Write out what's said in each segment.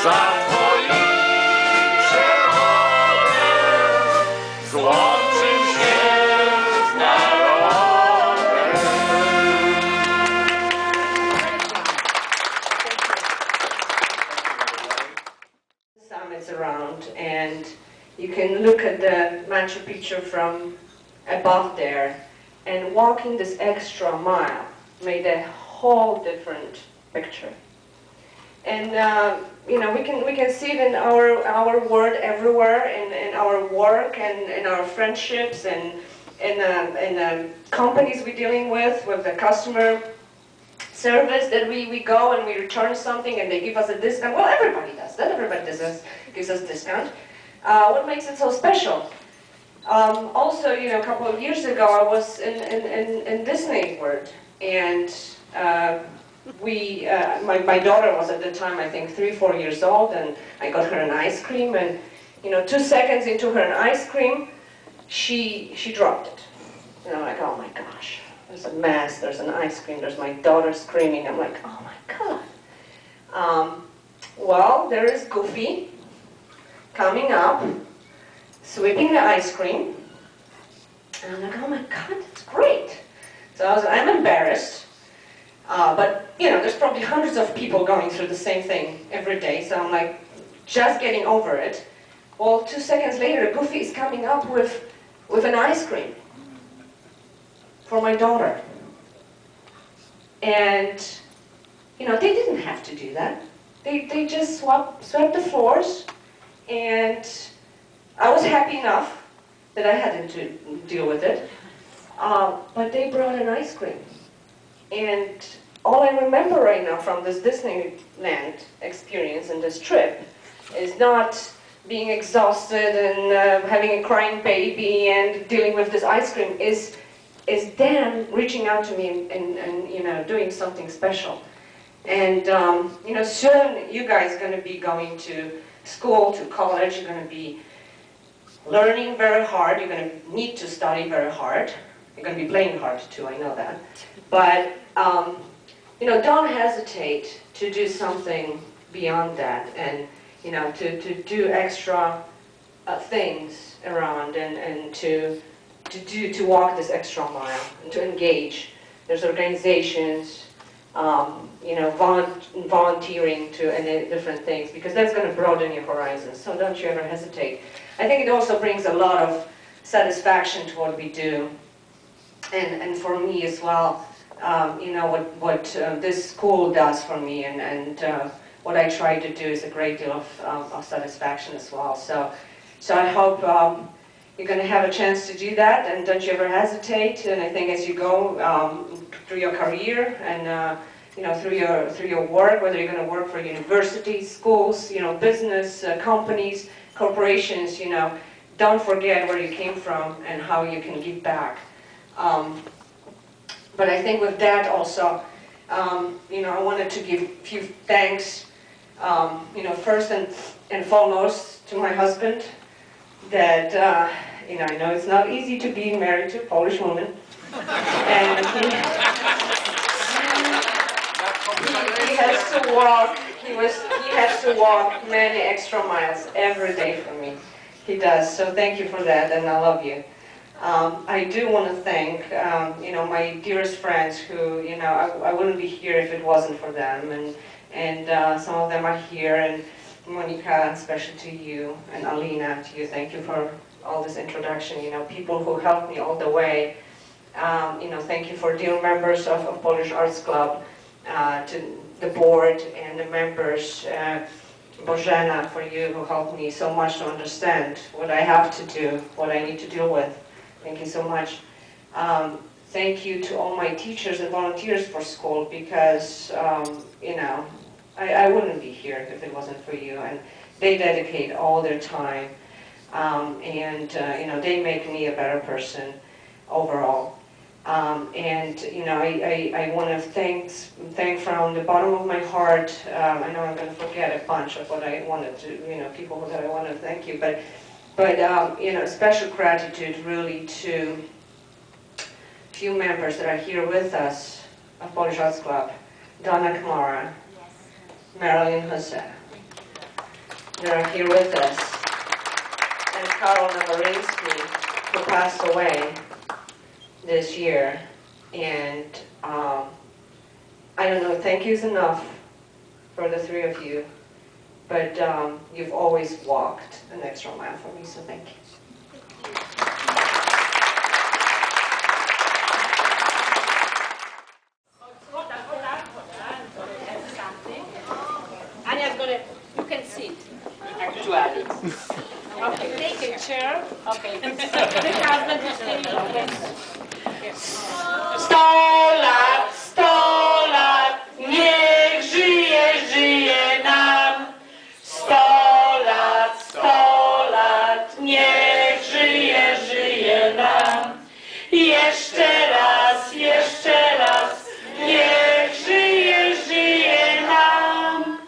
Zapoicie wody, złączym się z narodem. Summits around, and you can look at the Machu Picchu from above there, and walking this extra mile made a whole different picture. And you know, we can see it in our world everywhere, in our work and in our friendships and in companies we're dealing with the customer service that we go and we return something and they give us a discount. Well, everybody does that. Everybody gives us discount. What makes it so special? Also, you know, a couple of years ago, I was in Disney World, and my daughter was at the time, I think, 3 or 4 years old, and I got her an ice cream, and you know, 2 seconds into her an ice cream, she dropped it. And I'm like, oh my gosh, there's a mess, there's an ice cream, there's my daughter screaming. I'm like, oh my God. Well, there is Goofy coming up, sweeping the ice cream, and I'm like, oh my God, that's great. So I'm embarrassed, but you know, there's probably hundreds of people going through the same thing every day, so I'm like, just getting over it. Well, 2 seconds later, Goofy is coming up with an ice cream for my daughter. And, you know, they didn't have to do that. They just swept the floors, and I was happy enough that I hadn't to deal with it. But they brought an ice cream. And all I remember right now from this Disneyland experience and this trip is not being exhausted and having a crying baby and dealing with this ice cream, is them reaching out to me and you know, doing something special. And you know, soon you guys are going to be going to school, to college. You're going to be learning very hard. You're going to need to study very hard. You're going to be playing hard too, I know that. But you know, don't hesitate to do something beyond that, and you know, to do extra things around, and to walk this extra mile, and to engage. There's organizations, you know, volunteering to and different things, because that's going to broaden your horizons. So don't you ever hesitate. I think it also brings a lot of satisfaction to what we do, and for me as well. You know, what this school does for me, and what I try to do is a great deal of satisfaction as well. So I hope you're going to have a chance to do that, and don't you ever hesitate. And I think as you go through your career and you know, through your work, whether you're going to work for universities, schools, you know, business, companies, corporations, you know, don't forget where you came from and how you can give back. But I think with that also, you know, I wanted to give a few thanks, you know, first and foremost to my husband, that, you know, I know it's not easy to be married to a Polish woman, and he has to walk, he has to walk many extra miles every day for me. He does, so thank you for that, and I love you. I do want to thank, you know, my dearest friends who, you know, I wouldn't be here if it wasn't for them, and some of them are here, and Monica, especially to you, and Alina, to you, thank you for all this introduction, you know, people who helped me all the way. You know, thank you for dear members of Polish Arts Club, to the board and the members, Bożena, for you who helped me so much to understand what I have to do, what I need to deal with. Thank you so much. Thank you to all my teachers and volunteers for school, because, you know, I wouldn't be here if it wasn't for you, and they dedicate all their time, and, you know, they make me a better person overall. And, you know, I want to thank from the bottom of my heart. I know I'm going to forget a bunch of what I wanted to, you know, people that I want to thank you, but you know, special gratitude really to few members that are here with us of Polish Arts Club. Donna Kamara, yes. Marilyn Jose, that are here with us, and Karol Nawarinsky, who passed away this year. And I don't know, thank you is enough for the three of you, but you've always walked an extra mile for me, so thank you. Anya's gonna, you can sit, actually. Okay, take a chair. Okay. The husband is saying, okay. 100 lat, 100 lat, niech żyje, żyje nam. 100 lat, 100 lat, niech żyje, żyje nam. Jeszcze raz, niech żyje, żyje nam.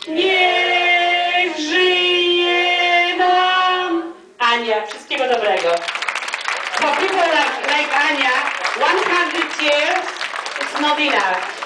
Niech żyje nam. Ania, wszystkiego dobrego. For people like Ania, 100 years, it's not enough.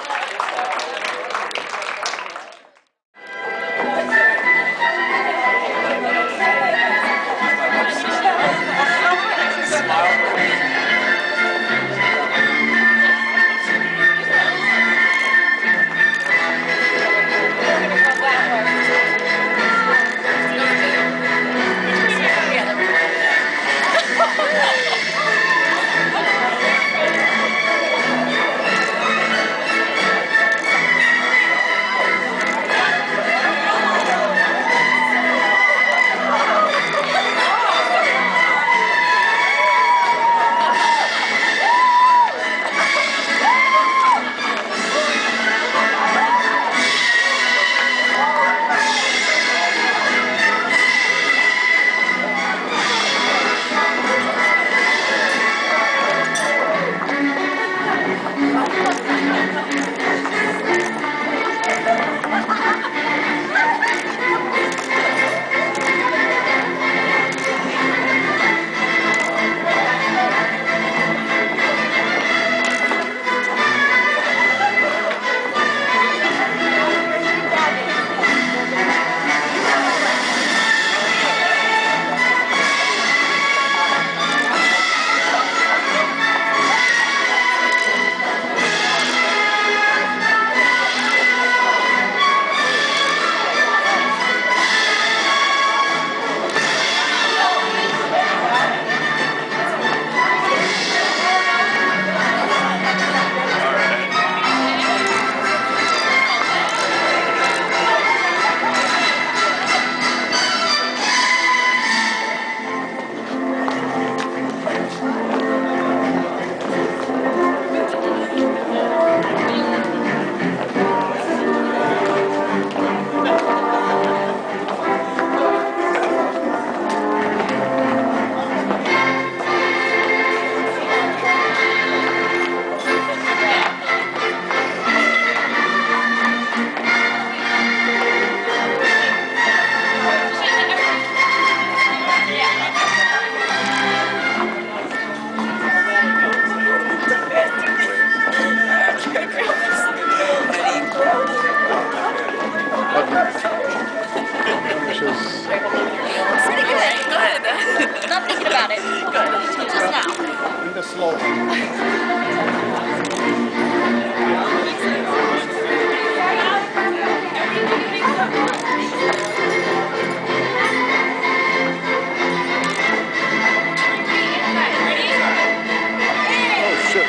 Not thinking about it. Good. Just now. In the slow one. Oh, shit.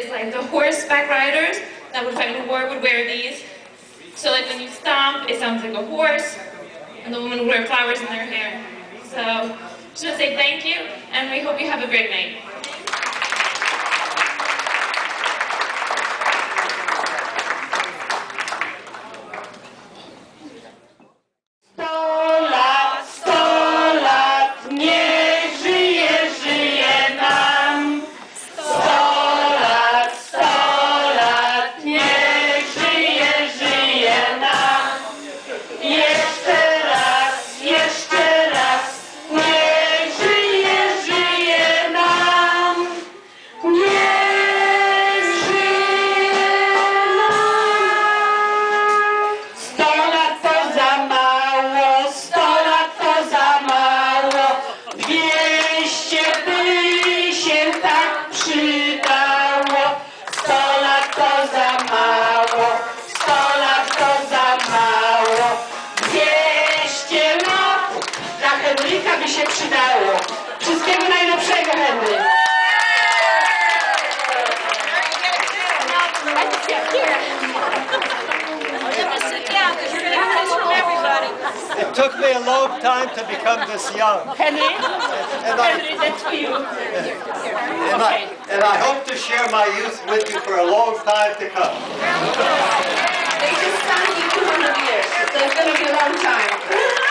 is like the horseback riders that would fight in the war would wear these. So like when you stomp, it sounds like a horse, and the women would wear flowers in their hair. So just want to say thank you, and we hope you have a great night. Niech żyje, żyje nam. 100 lat, niech żyje, żyje nam. Jeszcze raz, niech żyje, żyje nam. Niech żyje nam. 100 lat to za mało, 100 lat to za mało. 200 by się tak przydało. 100 lat to za mało, 100 lat to za mało. 200 lat dla Henryka by się przydało. Wszystkiego najlepszego, Henryk. It took me a long time to become this young. Henry? And Henry, that's for you. and I hope to share my youth with you for a long time to come. They just signed you 200 years, so it's going to be a long time.